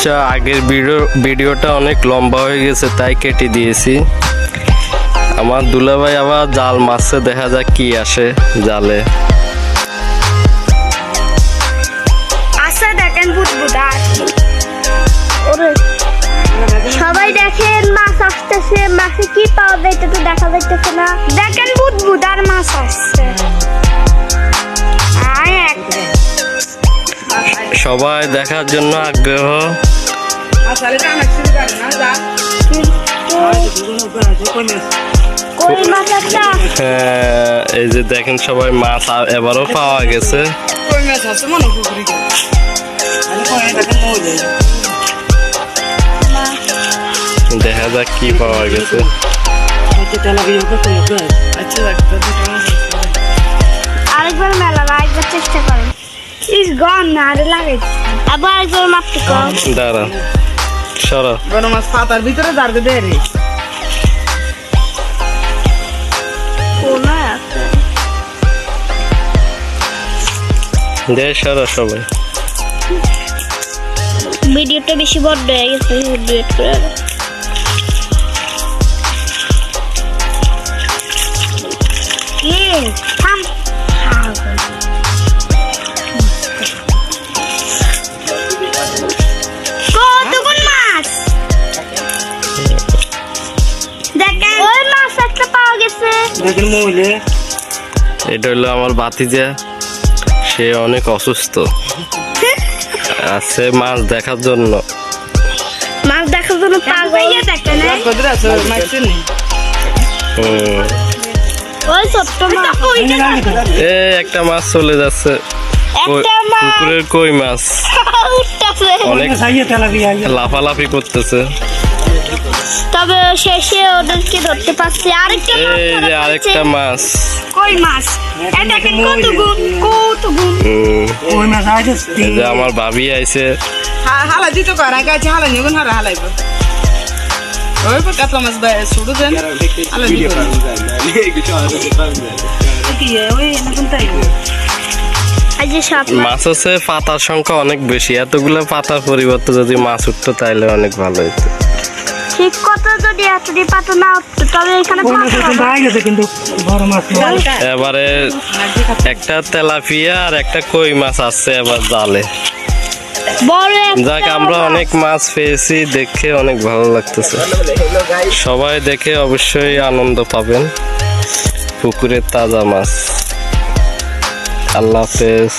আচ্ছা, আগের ভিডিওটা অনেক লম্বা হয়ে গেছে তাই কেটে দিয়েছি। আমার দুলাভাই আবার জাল মারছে, দেখা যাক কি আসে জালে। সবাই দেখেন মাছ আসতেছে, মাছে কি পাওয়া যায় এটা তো দেখা যাইতেছে না। দেখেন বুদবুদ আর মাছ আসছে। সবাই দেখার জন্য আগ্রহ। কই মাছ একটা। হ্যাঁ, এই যে দেখেন সবাই মাছ এবারও পাওয়া গেছে। দেখা যাক কি পাওয়া গেছে। আরেকবার মেলা আরেকবার চেষ্টা করেন। ইস গন না আরে লাগে আবার আরেকবার মাপতে কম। দাঁড়া সরা বড় মাছ পাতার ভিতরে দাঁড়িয়ে দেয় রে। কোনা আছে দে সরা সবাই। ভিডিওটা বেশি বড় হয়ে গেছে, ডিলিট করে দাও। থাম কতগুন মাছ দেখেন, ওই মাছ একটা পাওয়া গেছে। দেখেন মহিলে এটা হলো আমার ভাতিজা, সে অনেক অসুস্থ আছে মাছ দেখার জন্য। মাছ দেখার জন্য পাগল দেখেন। কত আছে মাছ নেই। ওই ছোট্ট মাছ এ একটা মাছ চলে যাচ্ছে, পুকুরের কই মাছ উঠতেছে, অনেক লাফালাফি করতেছে। তবে শেষে ওদেরকে ধরতে পারছি। আরেকটা মাছ এই যে আরেকটা মাছ, কই মাছ। এই দেখেন কতগুণ কতগুণ। ওই মাছ আইছে এই যে আমার ভাবি আইছে। হালা দিতে কর আগে আছে হালা নিগুন হারা হালাইব। ওই পর কাতলা মাছ বাই ছুড়ু দেন হালা দিতে ওই নতুন তাই আজ সব মাছ আছে, পাতার সংখ্যা অনেক বেশি। এতগুলো পাতার পরিবর্তে যদি মাছ উঠতো তাহলে অনেক ভালো হতো। ঠিক কত যদি এতটি পাতা না উঠতো তবে এখানে কিন্তু বড় মাছ এবারে একটা তেলাপিয়া আর একটা কই মাছ আছে এবার জালে। বড় যাক, আমরা অনেক মাছ পেয়েছি, দেখে অনেক ভালো লাগতেছে। সবাই দেখে অবশ্যই আনন্দ পাবেন। পুকুরের তাজা মাছ। আল্লাহ হাফেজ।